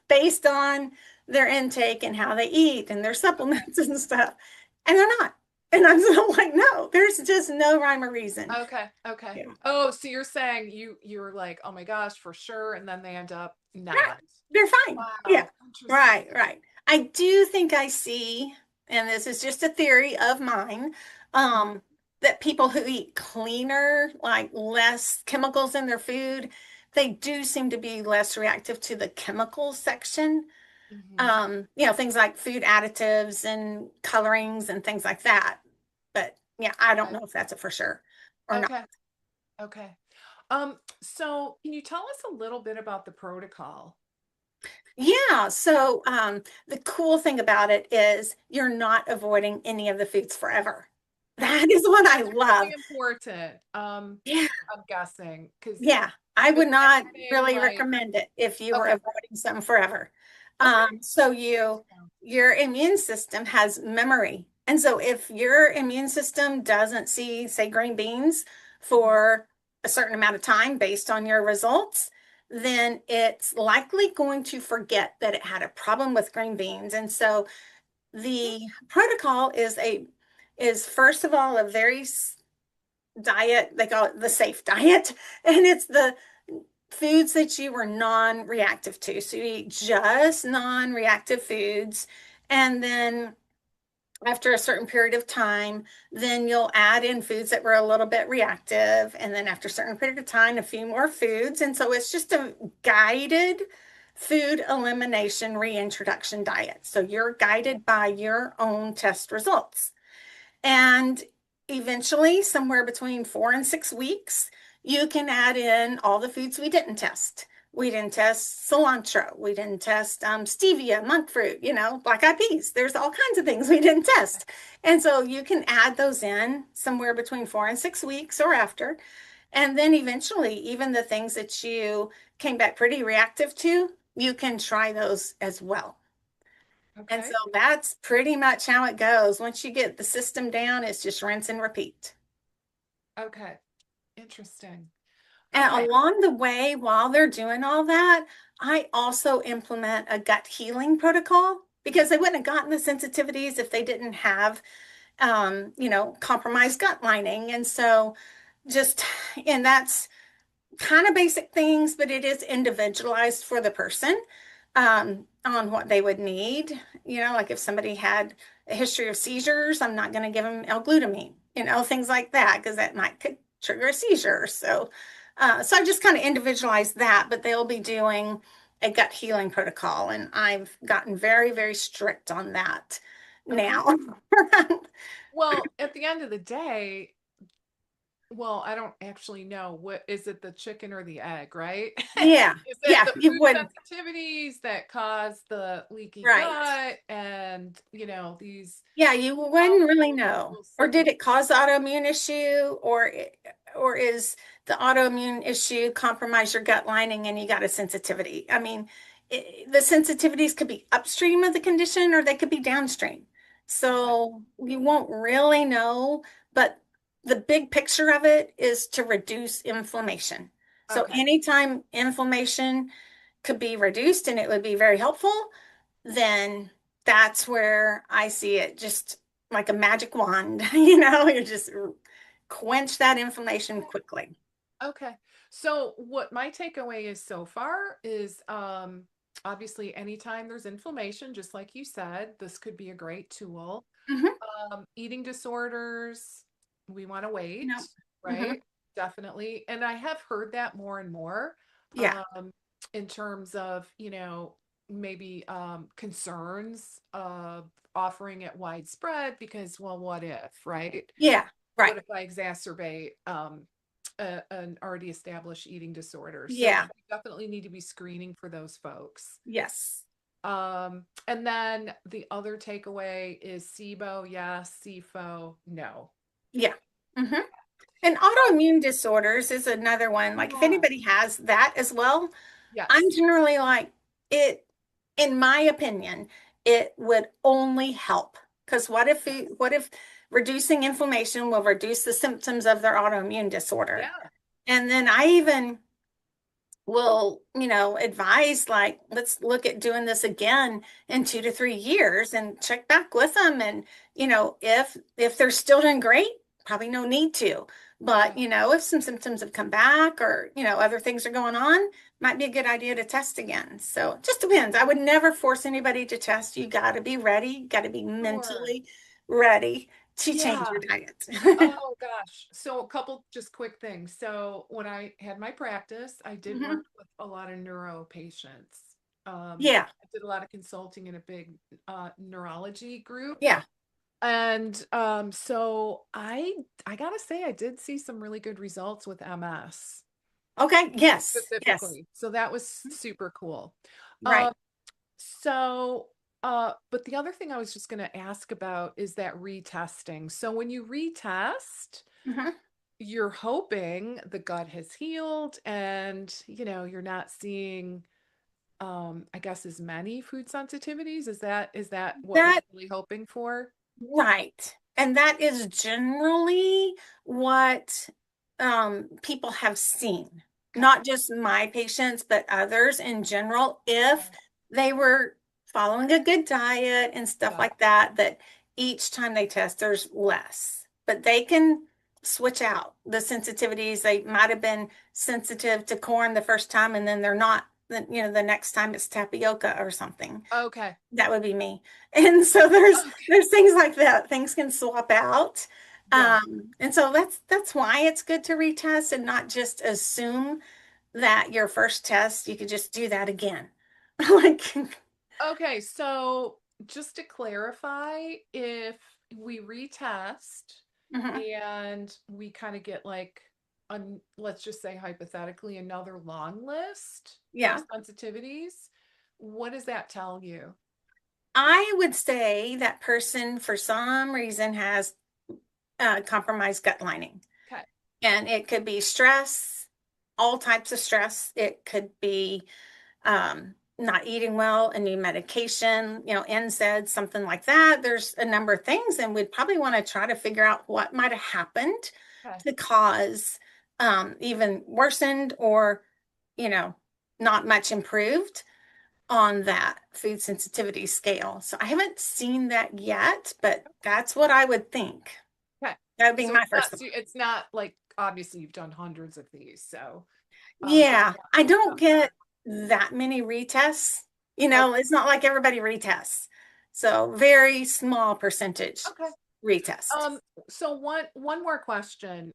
Speaker 2: based on their intake and how they eat and their
Speaker 1: okay.
Speaker 2: supplements and stuff. And they're not. And I'm still like, no, there's just no rhyme or reason.
Speaker 1: Okay, okay.
Speaker 2: Yeah.
Speaker 1: Oh, so you're saying you're like, oh my gosh, for sure, and then they end up
Speaker 2: Right.
Speaker 1: not.
Speaker 2: They're fine. Yeah.
Speaker 1: Wow, interesting.
Speaker 2: Right, right. I do think I see, and this is just a theory of mine,
Speaker 1: Mhm,
Speaker 2: that people who eat cleaner, like less chemicals in their food, they do seem to be less reactive to the chemical section.
Speaker 1: mhm.
Speaker 2: Things like food additives and colorings and things like that. But Yeah, I don't
Speaker 1: Okay.
Speaker 2: know if that's a for sure or not.
Speaker 1: Okay. Okay. So can you tell us a little bit about the protocol?
Speaker 2: Yeah, so the cool thing about it is you're not avoiding any of the foods forever. That is what I
Speaker 1: That's really
Speaker 2: love.
Speaker 1: important.
Speaker 2: Yeah,
Speaker 1: I'm guessing because
Speaker 2: yeah. I
Speaker 1: with
Speaker 2: would not
Speaker 1: anything
Speaker 2: really
Speaker 1: like,
Speaker 2: recommend it if you were
Speaker 1: okay,
Speaker 2: avoiding something forever.
Speaker 1: okay,
Speaker 2: So your immune system has memory. And so if your immune system doesn't see, say, green beans
Speaker 1: mhm,
Speaker 2: for a certain amount of time based on your results, then it's likely going to forget that it had a problem with green beans. And so
Speaker 1: mhm,
Speaker 2: the protocol is first of all a very diet, they call it the safe diet, and it's the foods that you were non-reactive to. So you eat just non-reactive foods, and then after a certain period of time, then you'll add in foods that were a little bit reactive, and then after a certain period of time, a few more foods. And so it's just a guided food elimination reintroduction diet. So you're guided by your own test results. And eventually, somewhere between 4 and 6 weeks, you can add in all the foods we didn't test. We didn't test cilantro. We didn't test stevia, monk fruit, black eyed peas. There's all kinds of things we didn't test. And so you can add those in somewhere between 4 and 6 weeks or after. And then eventually, even the things that you came back pretty reactive to, you can try those as well. And so
Speaker 1: okay,
Speaker 2: that's pretty much how it goes. Once you get the system down, it's just rinse and repeat.
Speaker 1: okay. Interesting.
Speaker 2: And
Speaker 1: Okay.
Speaker 2: along the way, while they're doing all that, I also implement a gut healing protocol because they wouldn't have gotten the sensitivities if they didn't have, compromised gut lining. And so and that's kind of basic things, but it is individualized for the person on what they would need. Like if somebody had a history of seizures, I'm not going to give them L-glutamine, things like that, because that might could trigger a seizure. So I just kind of individualized that, but they'll be doing a gut healing protocol, and I've gotten very, very strict on that
Speaker 1: Okay.
Speaker 2: now.
Speaker 1: Well, at the end of the day, well, I don't actually know what is it, the chicken or the egg, right?
Speaker 2: Yeah,
Speaker 1: Is it
Speaker 2: yeah,
Speaker 1: the
Speaker 2: you
Speaker 1: food
Speaker 2: wouldn't.
Speaker 1: sensitivities that cause the leaky
Speaker 2: Right.
Speaker 1: gut and, these
Speaker 2: Yeah, you wouldn't really
Speaker 1: powerful
Speaker 2: know. Or did
Speaker 1: signals?
Speaker 2: it cause autoimmune issue, or is the autoimmune issue compromise your gut lining and you got a sensitivity? I mean, the sensitivities could be upstream of the condition or they could be downstream.
Speaker 1: Okay.
Speaker 2: So you won't really know, but the big picture of it is to reduce inflammation. So
Speaker 1: Okay.
Speaker 2: anytime inflammation could be reduced and it would be very helpful, then that's where I see it just like a magic wand. You just quench that inflammation quickly.
Speaker 1: Okay. So what my takeaway is so far is obviously anytime there's inflammation, just like you said, this could be a great tool.
Speaker 2: Hmm.
Speaker 1: Eating disorders, we want to wait,
Speaker 2: No. Hmm.
Speaker 1: right? Definitely. And I have heard that more and more
Speaker 2: Yeah.
Speaker 1: um, in terms of, maybe concerns of offering it widespread because, well, what if, right?
Speaker 2: Yeah. Right.
Speaker 1: What if I exacerbate an already established eating disorder? So
Speaker 2: Yeah.
Speaker 1: we definitely need to be screening for those folks.
Speaker 2: Yes.
Speaker 1: And then the other takeaway is SIBO, yes, SIFO, no.
Speaker 2: Yeah. Hmm. And
Speaker 1: So,
Speaker 2: autoimmune disorders is another one. Like if
Speaker 1: yeah,
Speaker 2: anybody has that as well, I'm
Speaker 1: yes,
Speaker 2: generally like it, in my opinion, it would only help. Because
Speaker 1: yes,
Speaker 2: what if reducing inflammation will reduce the symptoms of their autoimmune disorder?
Speaker 1: yeah,
Speaker 2: And then I even will, advise like, let's look at doing this again in 2 to 3 years and check back with them. And, if they're still doing great, probably no need to. But,
Speaker 1: okay.
Speaker 2: if some symptoms have come back or, other things are going on, might be a good idea to test again. So it just depends. I would never force anybody to test. You got to be ready, you got to be
Speaker 1: Sure.
Speaker 2: mentally ready to change
Speaker 1: Yeah.
Speaker 2: your diet.
Speaker 1: Oh gosh. So a couple just quick things. So when I had my practice, I did work
Speaker 2: Mhm.
Speaker 1: with a lot of neuro patients.
Speaker 2: Yeah.
Speaker 1: I did a lot of consulting in a big neurology group.
Speaker 2: Yeah.
Speaker 1: And so I gotta say I did see some really good results with MS
Speaker 2: Okay. Yes. Yes.
Speaker 1: specifically. So that was super cool.
Speaker 2: Right.
Speaker 1: Um, so but the other thing I was just gonna ask about is that retesting. So when you retest,
Speaker 2: Hmm.
Speaker 1: you're hoping the gut has healed and you're not seeing I guess as many food sensitivities. Is that what we're
Speaker 2: That
Speaker 1: really hoping for?
Speaker 2: Right. And that is generally what people have seen,
Speaker 1: Okay.
Speaker 2: not just my patients, but others in general. If
Speaker 1: Okay.
Speaker 2: they were following a good diet and stuff
Speaker 1: Yeah.
Speaker 2: like that, that each time they test, there's less. But they can switch out the sensitivities. They might have been sensitive to corn the first time, and then they're not. The next time it's tapioca or something.
Speaker 1: Okay.
Speaker 2: That would be me. And so there's
Speaker 1: Okay.
Speaker 2: there's things like that. Things can swap out.
Speaker 1: Yeah.
Speaker 2: And so that's why it's good to retest and not just assume that your first test, you could just do that again. Like,
Speaker 1: Okay, so just to clarify, if we retest
Speaker 2: mhm.
Speaker 1: and we kind of get like let's just say hypothetically another long list of
Speaker 2: Yeah.
Speaker 1: sensitivities, what does that tell you?
Speaker 2: I would say that person for some reason has compromised gut lining.
Speaker 1: Okay.
Speaker 2: And it could be stress, all types of stress. It could be not eating well, a new medication, NSAID, something like that. There's a number of things, and we'd probably want to try to figure out what might have happened
Speaker 1: Okay.
Speaker 2: to cause even worsened or, you know, not much improved on that food sensitivity scale. So I haven't seen that yet, but that's what I would think.
Speaker 1: Okay.
Speaker 2: That would be
Speaker 1: So
Speaker 2: my
Speaker 1: it's
Speaker 2: first
Speaker 1: not
Speaker 2: thought.
Speaker 1: it's not like obviously you've done hundreds of these, so it's
Speaker 2: Yeah,
Speaker 1: not
Speaker 2: I
Speaker 1: it's
Speaker 2: don't
Speaker 1: not that.
Speaker 2: get that many retests.
Speaker 1: Okay.
Speaker 2: It's not like everybody retests. So very small percentage
Speaker 1: Okay.
Speaker 2: retest.
Speaker 1: Um, so one more question.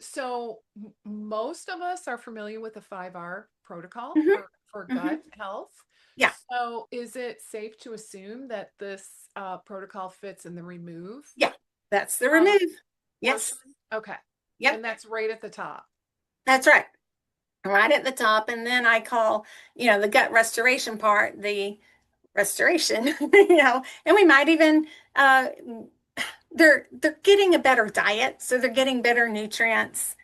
Speaker 1: So most of us are familiar with the 5R protocol
Speaker 2: Hmm.
Speaker 1: for
Speaker 2: Hmm.
Speaker 1: gut health.
Speaker 2: Yeah,
Speaker 1: So is it safe to assume that this protocol fits in the remove
Speaker 2: yeah, that's the
Speaker 1: uh,
Speaker 2: remove.
Speaker 1: portion?
Speaker 2: Yes,
Speaker 1: Okay.
Speaker 2: yep,
Speaker 1: And that's right at the top.
Speaker 2: that's right. Right at the top. And then I call, the gut restoration part, the restoration, and we might even, they're getting a better diet. So they're getting better nutrients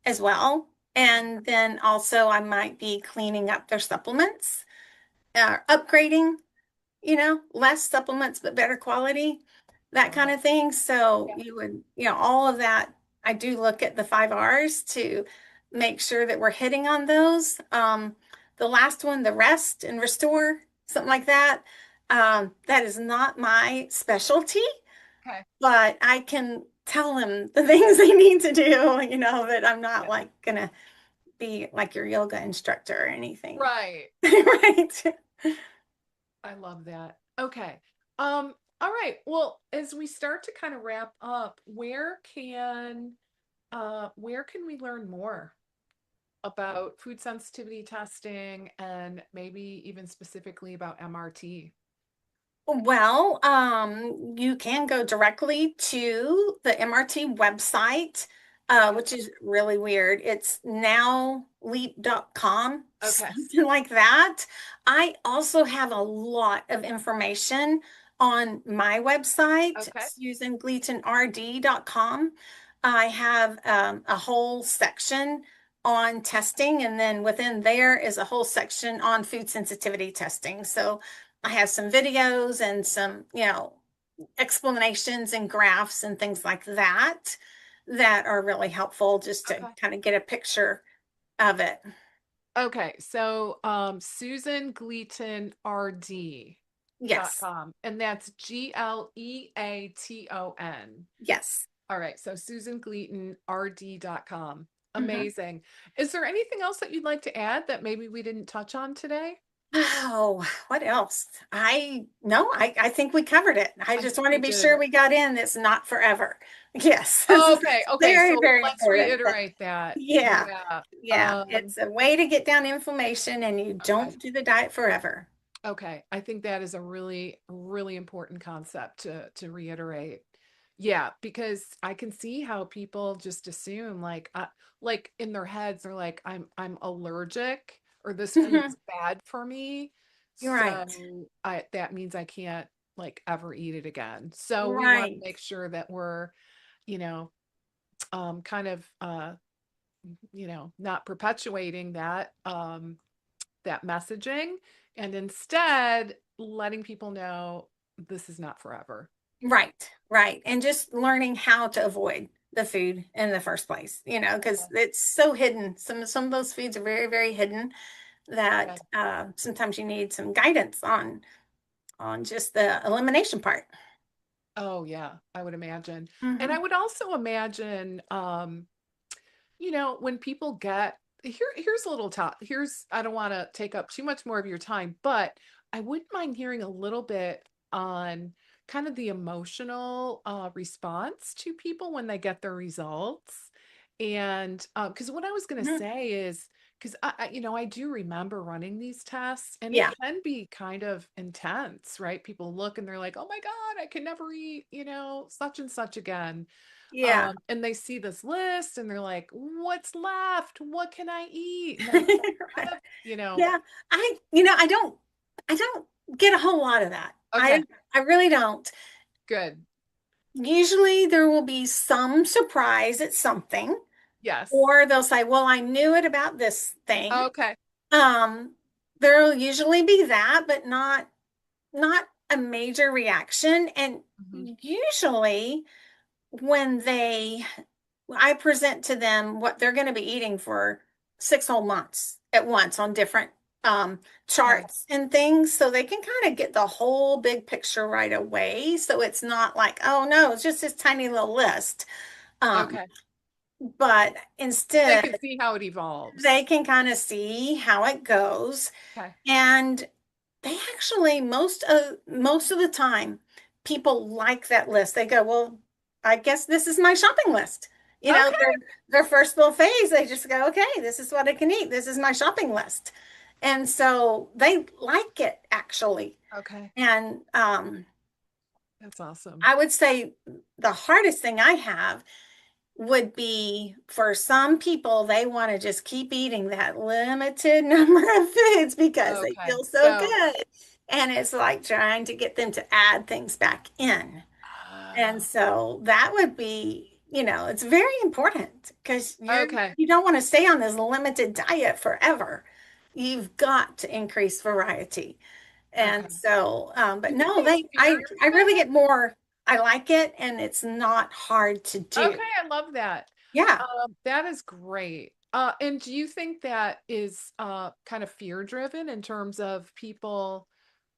Speaker 2: as well. And then also I might be cleaning up their supplements, upgrading, less supplements, but better quality, that
Speaker 1: Love
Speaker 2: kind
Speaker 1: it.
Speaker 2: of thing. So
Speaker 1: Yeah.
Speaker 2: you would, all of that. I do look at the 5 R's to make sure that we're hitting on those. The last one, the rest and restore, something like that. That is not my specialty,
Speaker 1: Okay.
Speaker 2: but I can tell them the things they need to do, that I'm not
Speaker 1: Yeah.
Speaker 2: like gonna be like your yoga instructor or anything.
Speaker 1: Right.
Speaker 2: Right.
Speaker 1: I love that. Okay. All right. Well, as we start to kind of wrap up, where can we learn more about food sensitivity testing and maybe even specifically about MRT?
Speaker 2: Well, you can go directly to the MRT website,
Speaker 1: Okay.
Speaker 2: which is really weird. It's nowleap.com,
Speaker 1: Okay.
Speaker 2: something like that. I also have a lot of information on my website,
Speaker 1: Okay.
Speaker 2: susangleatonrd.com. I have a whole section on testing, and then within there is a whole section on food sensitivity testing. So I have some videos and some, explanations and graphs and things like that that are really helpful just to
Speaker 1: Okay.
Speaker 2: kind of get a picture of it.
Speaker 1: Okay. So Susan Gleaton RD dot
Speaker 2: Yes.
Speaker 1: com, and that's GLEATON.
Speaker 2: Yes.
Speaker 1: All right, so Susan Gleaton RD.com.
Speaker 2: Mhm.
Speaker 1: Amazing. Is there anything else that you'd like to add that maybe we didn't touch on today?
Speaker 2: Oh, what else? I think we covered it. I
Speaker 1: I
Speaker 2: just
Speaker 1: think
Speaker 2: want
Speaker 1: we
Speaker 2: to be sure
Speaker 1: did.
Speaker 2: we got in. It's not forever. Yes, this is
Speaker 1: Okay, okay,
Speaker 2: very,
Speaker 1: so
Speaker 2: very
Speaker 1: let's
Speaker 2: important. But
Speaker 1: reiterate that.
Speaker 2: yeah,
Speaker 1: Yeah.
Speaker 2: yeah, it's a way to get down inflammation, and you
Speaker 1: Okay.
Speaker 2: don't do the diet forever.
Speaker 1: Okay. I think that is a really, really important concept to reiterate. Yeah, because I can see how people just assume like in their heads they're like I'm allergic or this food's bad for me.
Speaker 2: You're right.
Speaker 1: So I that means I can't like ever eat it again. So we want to
Speaker 2: Right.
Speaker 1: make sure that we're, you know, kind of not perpetuating that messaging and instead letting people know this is not forever.
Speaker 2: Right. Right. And just learning how to avoid the food in the first place, because
Speaker 1: Okay.
Speaker 2: it's so hidden. Some of those foods are very, very hidden that
Speaker 1: Okay.
Speaker 2: sometimes you need some guidance on just the elimination part.
Speaker 1: Oh yeah, I would imagine. And I
Speaker 2: Hmm.
Speaker 1: would also imagine when people get here's a little top. Here's I don't want to take up too much more of your time, but I wouldn't mind hearing a little bit on kind of the emotional response to people when they get their results. And because what I was going to
Speaker 2: Hmm.
Speaker 1: say is because I do remember running these tests and it
Speaker 2: Yeah.
Speaker 1: can be kind of intense, right? People look and they're like, oh my God, I can never eat, such and such again.
Speaker 2: Yeah.
Speaker 1: And they see this list and they're like, "What's left? What can I eat?" And they're kind
Speaker 2: Right.
Speaker 1: of,
Speaker 2: Yeah. I don't get a whole lot of that. I
Speaker 1: okay,
Speaker 2: I really don't.
Speaker 1: good.
Speaker 2: Usually there will be some surprise at something,
Speaker 1: Yes.
Speaker 2: or they'll say, "Well, I knew it about this thing."
Speaker 1: Okay.
Speaker 2: Um, there'll usually be that, but not a major reaction. And
Speaker 1: Mhm.
Speaker 2: usually when I present to them what they're going to be eating for 6 whole months at once on different
Speaker 1: Okay.
Speaker 2: charts and things, so they can kind of get the whole big picture right away. So it's not like, oh no, it's just this tiny little list. Um,
Speaker 1: Okay.
Speaker 2: but
Speaker 1: They
Speaker 2: instead,
Speaker 1: can see how it evolves.
Speaker 2: they can kind of see how it goes.
Speaker 1: Okay.
Speaker 2: And they actually, most of the time, people like that list. They go, well, I guess this is my shopping list.
Speaker 1: Okay.
Speaker 2: Their first little phase, they just go, okay, this is what I can eat. This is my shopping list. And so they like it actually.
Speaker 1: Okay.
Speaker 2: And
Speaker 1: That's awesome.
Speaker 2: I would say the hardest thing I have would be for some people, they want to just keep eating that limited number of foods because they
Speaker 1: Okay.
Speaker 2: feel so
Speaker 1: So,
Speaker 2: good. And it's like trying to get them to add things back in. And
Speaker 1: uh,
Speaker 2: so that would be, it's very important because
Speaker 1: okay.
Speaker 2: you don't want to stay on this limited diet forever. You've got to increase variety. And
Speaker 1: Okay.
Speaker 2: so,
Speaker 1: Do
Speaker 2: but
Speaker 1: you think
Speaker 2: no,
Speaker 1: it's
Speaker 2: I really
Speaker 1: fear-driven?
Speaker 2: get more, I like it and it's not hard to do.
Speaker 1: Okay, I love that.
Speaker 2: Yeah.
Speaker 1: That is great. And do you think that is kind of fear-driven in terms of people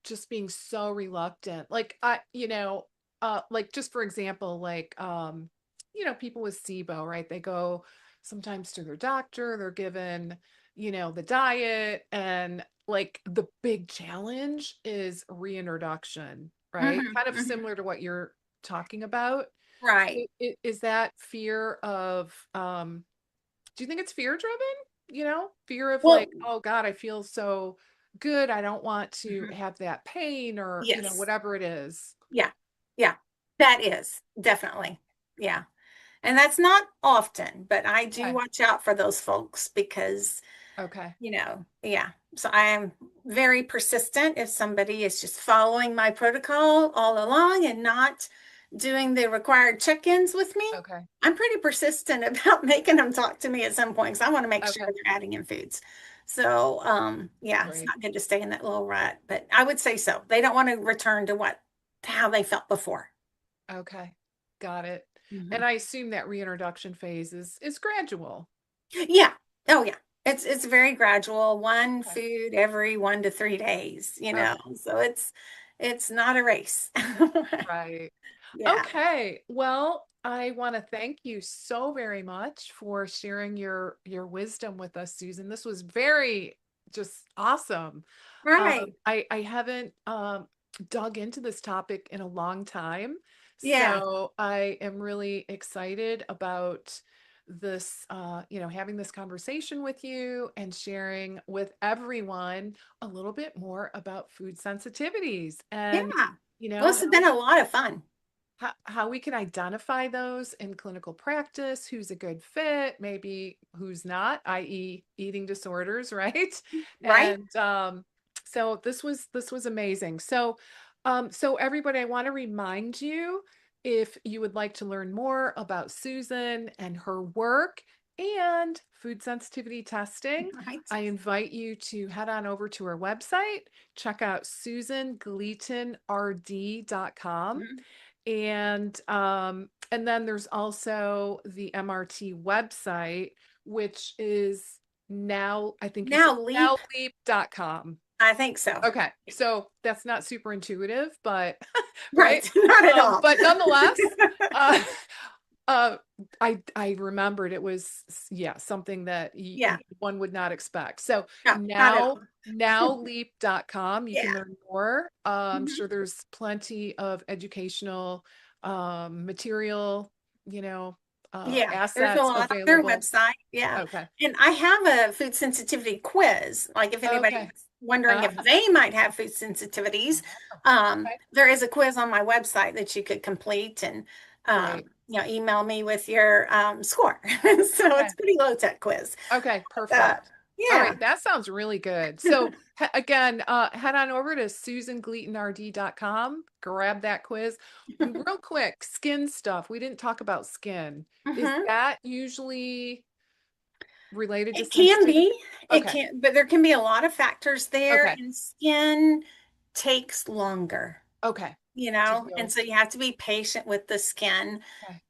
Speaker 1: just being so reluctant? Like like just for example, like people with SIBO, right? They go sometimes to their doctor, they're given, the diet and like the big challenge is reintroduction, right?
Speaker 2: Hmm.
Speaker 1: Kind of
Speaker 2: Hmm.
Speaker 1: similar to what you're talking about.
Speaker 2: Right.
Speaker 1: Is that fear of do you think it's fear driven? Fear of like,
Speaker 2: Well,
Speaker 1: oh God, I feel so good. I don't want to
Speaker 2: mhm.
Speaker 1: have that pain or,
Speaker 2: Yes.
Speaker 1: whatever it is.
Speaker 2: Yeah. Yeah. That is definitely. Yeah. And that's not often, but I do
Speaker 1: Okay.
Speaker 2: watch out for those folks because,
Speaker 1: Okay.
Speaker 2: yeah. So I am very persistent if somebody is just following my protocol all along and not doing the required check-ins with me.
Speaker 1: Okay.
Speaker 2: I'm pretty persistent about making them talk to me at some point because I want to make sure
Speaker 1: Okay.
Speaker 2: they're adding in foods. So, yeah, it's
Speaker 1: Great.
Speaker 2: not good to stay in that little rut, but I would say so. They don't want to return to how they felt before.
Speaker 1: Okay. Got it.
Speaker 2: Mhm.
Speaker 1: And I assume that reintroduction phase is gradual.
Speaker 2: Yeah. Oh, yeah. It's very gradual, one
Speaker 1: Okay.
Speaker 2: food every 1 to 3 days,
Speaker 1: Okay.
Speaker 2: so it's not a race.
Speaker 1: Right.
Speaker 2: Yeah.
Speaker 1: Okay. Well, I want to thank you so very much for sharing your wisdom with us, Susan. This was very just awesome.
Speaker 2: Right.
Speaker 1: I haven't dug into this topic in a long time,
Speaker 2: Yeah.
Speaker 1: so I am really excited about this having this conversation with you and sharing with everyone a little bit more about food sensitivities and
Speaker 2: Yeah. Well, this has
Speaker 1: how
Speaker 2: been a lot of fun.
Speaker 1: how we can identify those in clinical practice, who's a good fit, maybe who's not, i.e., eating disorders, right?
Speaker 2: Right?
Speaker 1: And so this was amazing. So everybody, I want to remind you, if you would like to learn more about Susan and her work and food sensitivity testing,
Speaker 2: Right.
Speaker 1: I invite you to head on over to her website, check out susangleatonrd.com.
Speaker 2: Mhm.
Speaker 1: And then there's also the MRT website, which is now, I think you said
Speaker 2: Now Leap,
Speaker 1: nowleap.com.
Speaker 2: I think so.
Speaker 1: Okay, so that's not super intuitive, but right.
Speaker 2: Right. Not at all.
Speaker 1: But nonetheless, uh, uh, I remembered it was yeah, something that
Speaker 2: Yeah.
Speaker 1: one would not expect. So
Speaker 2: No, not at all.
Speaker 1: nowleap.com, you can
Speaker 2: Yeah.
Speaker 1: learn more. I'm
Speaker 2: Mhm.
Speaker 1: sure there's plenty of educational material,
Speaker 2: Yeah, there's a
Speaker 1: assets
Speaker 2: lot on their
Speaker 1: available.
Speaker 2: website. Yeah.
Speaker 1: Okay.
Speaker 2: And I have a food sensitivity quiz. Like if anybody's
Speaker 1: Okay.
Speaker 2: wondering
Speaker 1: Uh,
Speaker 2: if they might have food sensitivities,
Speaker 1: okay.
Speaker 2: there is a quiz on my website that you could complete and
Speaker 1: Great.
Speaker 2: email me with your score. So
Speaker 1: Okay.
Speaker 2: it's pretty low tech quiz.
Speaker 1: Okay,
Speaker 2: Uh,
Speaker 1: perfect. All
Speaker 2: yeah.
Speaker 1: right, that sounds really good. So again, head on over to susangleatonrd.com, grab that quiz. Real quick, skin stuff. We didn't talk about skin. Is
Speaker 2: Hmm.
Speaker 1: that usually related to
Speaker 2: It can
Speaker 1: sensitivity?
Speaker 2: be, it
Speaker 1: Okay.
Speaker 2: can, but there can be a lot of factors there,
Speaker 1: Okay.
Speaker 2: and skin takes longer,
Speaker 1: Okay. To
Speaker 2: and
Speaker 1: heal.
Speaker 2: so you have to be patient with the skin.
Speaker 1: Okay.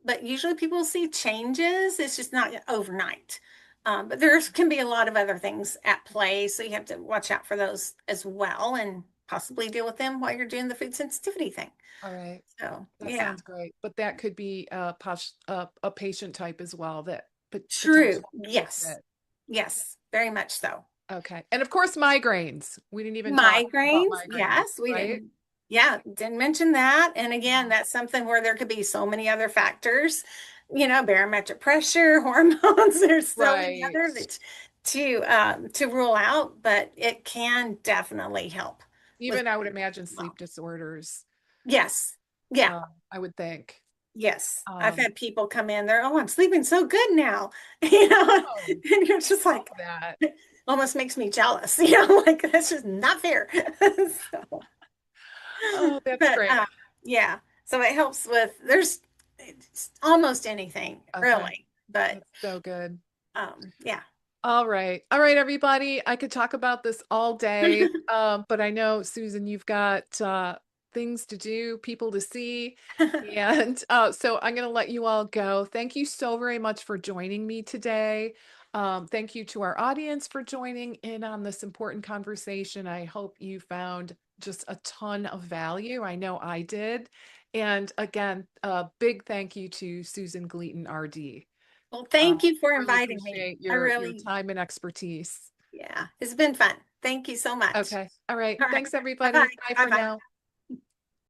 Speaker 2: But usually people see changes, it's just not overnight. But there can be a lot of other things at play, so you have to watch out for those as well and possibly deal with them while you're doing the food sensitivity thing.
Speaker 1: All right.
Speaker 2: So,
Speaker 1: That
Speaker 2: yeah,
Speaker 1: sounds great. But that could be a patient type as well that
Speaker 2: true.
Speaker 1: potentially could
Speaker 2: Yes,
Speaker 1: fit.
Speaker 2: yes, very much so.
Speaker 1: Okay. And of course, migraines. We didn't even talk about
Speaker 2: Migraines,
Speaker 1: migraines,
Speaker 2: yes, we
Speaker 1: right?
Speaker 2: didn't. Yeah, didn't mention that. And again,
Speaker 1: Mhm.
Speaker 2: that's something where there could be so many other factors, barometric pressure, hormones. There's so many
Speaker 1: Right.
Speaker 2: other that to rule out, but it can definitely help with
Speaker 1: Even I would imagine
Speaker 2: well.
Speaker 1: sleep disorders,
Speaker 2: Yes. Yeah.
Speaker 1: I would think.
Speaker 2: Yes. I've
Speaker 1: Um,
Speaker 2: had people come in there, oh, I'm sleeping so good now. You know,
Speaker 1: oh,
Speaker 2: and you're just
Speaker 1: love
Speaker 2: like,
Speaker 1: that.
Speaker 2: almost makes me jealous, like that's just not fair. So.
Speaker 1: Oh, that's
Speaker 2: But
Speaker 1: great.
Speaker 2: yeah, so it helps with there's it's almost anything
Speaker 1: Okay.
Speaker 2: really, but
Speaker 1: That's so good.
Speaker 2: yeah.
Speaker 1: All right. All right, everybody. I could talk about this all day. But I know, Susan, you've got things to do, people to see. And so I'm going to let you all go. Thank you so very much for joining me today. Thank you to our audience for joining in on this important conversation. I hope you found just a ton of value. I know I did. And again, a big thank you to Susan Gleaton, RD.
Speaker 2: Well,
Speaker 1: Uh,
Speaker 2: thank you for
Speaker 1: really
Speaker 2: inviting me.
Speaker 1: appreciate
Speaker 2: I
Speaker 1: your
Speaker 2: really,
Speaker 1: time and expertise.
Speaker 2: yeah, it's been fun. Thank you so much.
Speaker 1: Okay. All right.
Speaker 2: All right.
Speaker 1: Thanks,
Speaker 2: Bye bye.
Speaker 1: everybody. Bye
Speaker 2: Bye
Speaker 1: for
Speaker 2: bye.
Speaker 1: now.